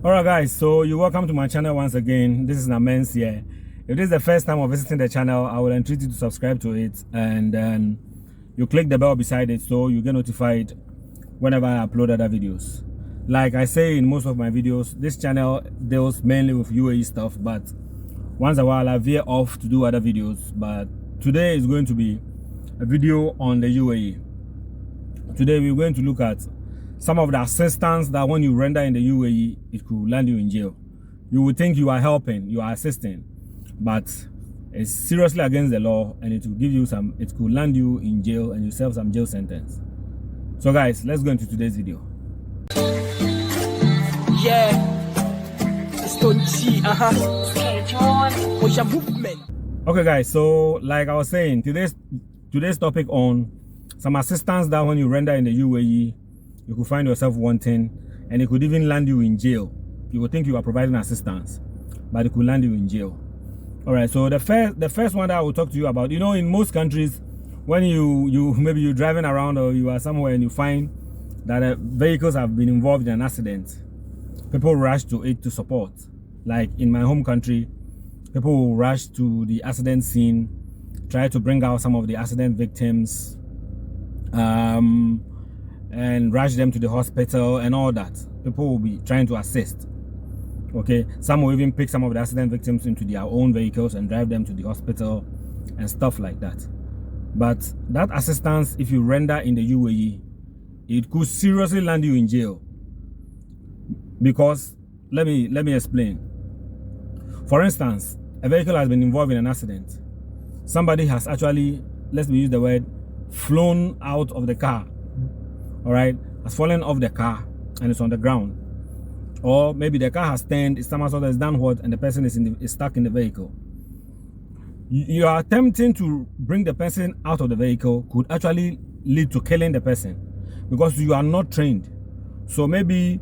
Alright guys, so you're welcome to my channel once again. This is Namens here. If this is the first time of visiting the channel, I will entreat you to subscribe to it, and then you click the bell beside it so you get notified whenever I upload other videos. Like I say in most of my videos, this channel deals mainly with UAE stuff, but once in a while I veer off to do other videos. But today is going to be a video on the UAE. Today we're going to look at some of the assistance that when you render in the UAE, it could land you in jail. You would think you are helping, you are assisting, but it's seriously against the law, and it will give you some, it could land you in jail and you serve some jail sentence. So guys, let's go into today's video. Yeah, it's Tonchi, movement. Okay guys, so like I was saying, today's topic on some assistance that when you render in the UAE, you could find yourself wanting, and it could even land you in jail. You would think you are providing assistance, but it could land you in jail. All right, so the first one that I will talk to you about, you know, in most countries, when you maybe you're driving around or you are somewhere and you find that vehicles have been involved in an accident, people rush to it to support. Like in my home country, people will rush to the accident scene, try to bring out some of the accident victims, and rush them to the hospital and all that. People will be trying to assist. Okay, some will even pick some of the accident victims into their own vehicles and drive them to the hospital and stuff like that. But that assistance, if you render in the UAE, it could seriously land you in jail. Because let me explain. For instance, a vehicle has been involved in an accident. Somebody has actually, let me use the word, flown out of the car. All right, has fallen off the car and it's on the ground, or maybe the car has turned, it's somersault, has done what, and the person is stuck in the vehicle. You are attempting to bring the person out of the vehicle could actually lead to killing the person because you are not trained. So maybe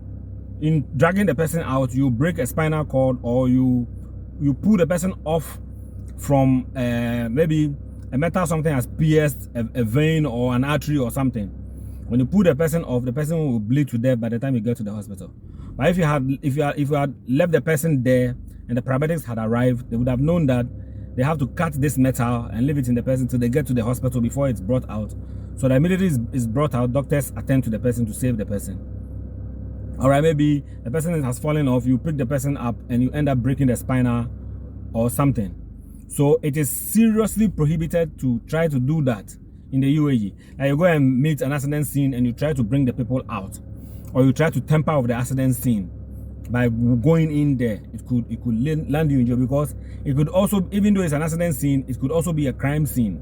in dragging the person out, you break a spinal cord, or you pull the person off from maybe a metal, something has pierced a vein or an artery or something. When you pull the person off, the person will bleed to death by the time you get to the hospital. But if you had left the person there and the paramedics had arrived, they would have known that they have to cut this metal and leave it in the person till they get to the hospital before it's brought out. So that immediately it's brought out, doctors attend to the person to save the person. All right, maybe the person has fallen off, you pick the person up and you end up breaking the spinal or something. So it is seriously prohibited to try to do that in the UAE. Like you go and meet an accident scene and you try to bring the people out, or you try to tamper with the accident scene by going in there, it could land you in jail, because it could also, even though it's an accident scene, it could also be a crime scene.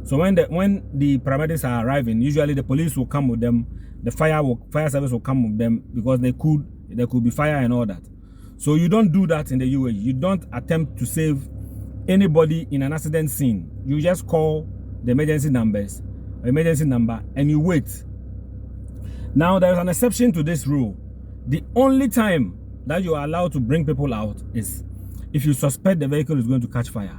So when the paramedics are arriving, usually the police will come with them, the fire service will come with them, because there could be fire and all that. So you don't do that in the UAE. You don't attempt to save anybody in an accident scene. You just call the emergency number, and you wait. Now there is an exception to this rule. The only time that you are allowed to bring people out is if you suspect the vehicle is going to catch fire.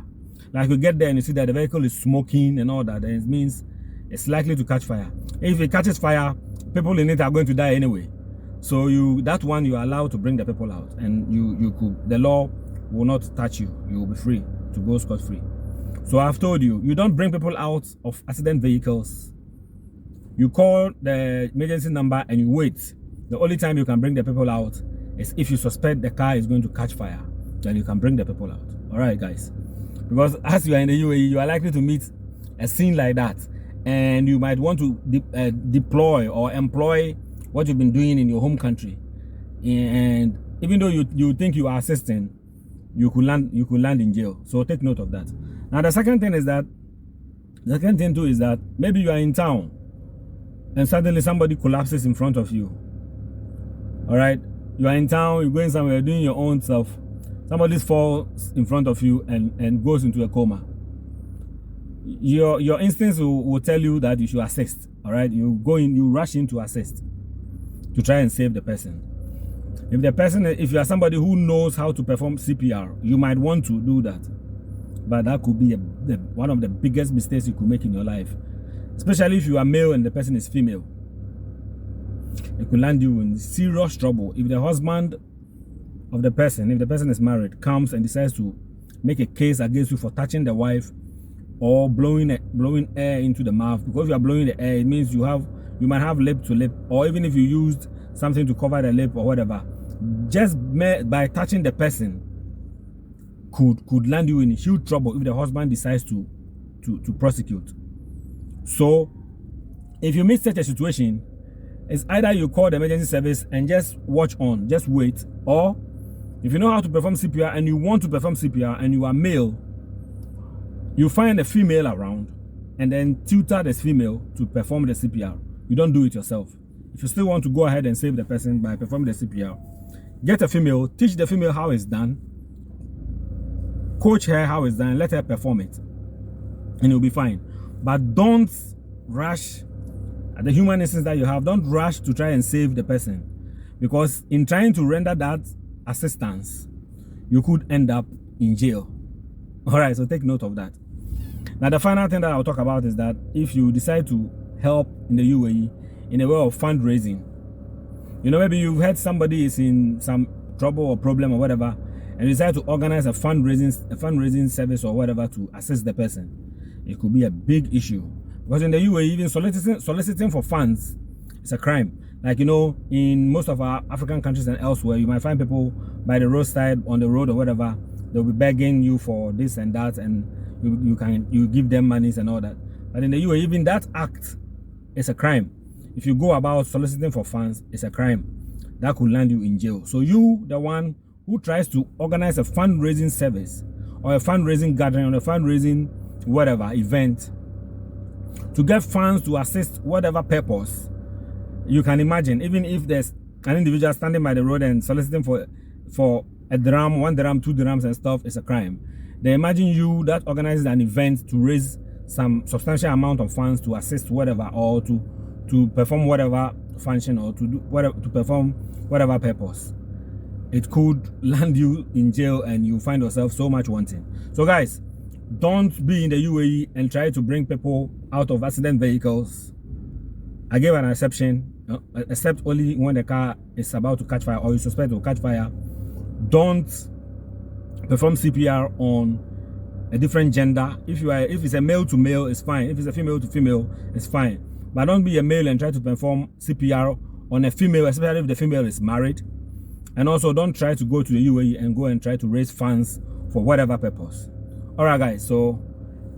Like you get there and you see that the vehicle is smoking and all that, then it means it's likely to catch fire. If it catches fire, people in it are going to die anyway. So that one you are allowed to bring the people out, and the law will not touch you. You will be free to go scot-free. So I've told you, you don't bring people out of accident vehicles. You call the emergency number and you wait. The only time you can bring the people out is if you suspect the car is going to catch fire. Then you can bring the people out. All right, guys. Because as you are in the UAE, you are likely to meet a scene like that, and you might want to deploy or employ what you've been doing in your home country. And even though you think you are assisting, you could land in jail. So take note of that. Now the second thing too is that maybe you are in town and suddenly somebody collapses in front of you. All right, you are in town, you're going somewhere, you're doing your own stuff, somebody falls in front of you and goes into a coma. Your instincts will tell you that you should assist. All right, you rush in to assist, to try and save the person. If you are somebody who knows how to perform CPR, you might want to do that. But that could be one of the biggest mistakes you could make in your life, especially if you are male and the person is female. It could land you in serious trouble. If the husband of the person, if the person is married, comes and decides to make a case against you for touching the wife or blowing air into the mouth, because you are blowing the air, it means you might have lip to lip, or even if you used something to cover the lip or whatever, just by touching the person could land you in huge trouble if the husband decides to prosecute. So if you meet such a situation, it's either you call the emergency service and just watch on, just wait, or if you know how to perform CPR and you want to perform CPR and you are male, you find a female around and then tutor this female to perform the CPR. You don't do it yourself. If you still want to go ahead and save the person by performing the CPR, get a female, teach the female how it's done, coach her how it's done, let her perform it, and you'll be fine. But don't rush the human instincts that you have. Don't rush to try and save the person, because in trying to render that assistance, you could end up in jail. All right, so take note of that. Now, the final thing that I'll talk about is that if you decide to help in the UAE in a way of fundraising, you know, maybe you've heard somebody is in some trouble or problem or whatever, and you decide to organize a fundraising service or whatever to assist the person, it could be a big issue. Because in the UAE, even soliciting for funds is a crime. Like, you know, in most of our African countries and elsewhere, you might find people by the roadside, on the road or whatever, they'll be begging you for this and that, and you give them monies and all that. But in the UAE, even that act is a crime. If you go about soliciting for funds, it's a crime. That could land you in jail. So you, the one who tries to organize a fundraising service or a fundraising gathering or a fundraising whatever event to get funds to assist whatever purpose, you can imagine, even if there's an individual standing by the road and soliciting for a dirham, 1 dirham, 2 dirhams and stuff, is a crime. They imagine you that organizes an event to raise some substantial amount of funds to assist whatever, or to perform whatever function, or to perform whatever purpose. It could land you in jail and you find yourself so much wanting. So guys, don't be in the UAE and try to bring people out of accident vehicles. I gave an exception, except only when the car is about to catch fire or you suspect it will catch fire. Don't perform CPR on a different gender. If it's a male to male, it's fine. If it's a female to female, it's fine. But don't be a male and try to perform CPR on a female, especially if the female is married. And also, don't try to go to the UAE and go and try to raise funds for whatever purpose. All right, guys, so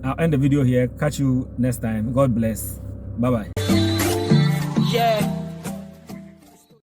I'll end the video here. Catch you next time. God bless. Bye-bye. Yeah.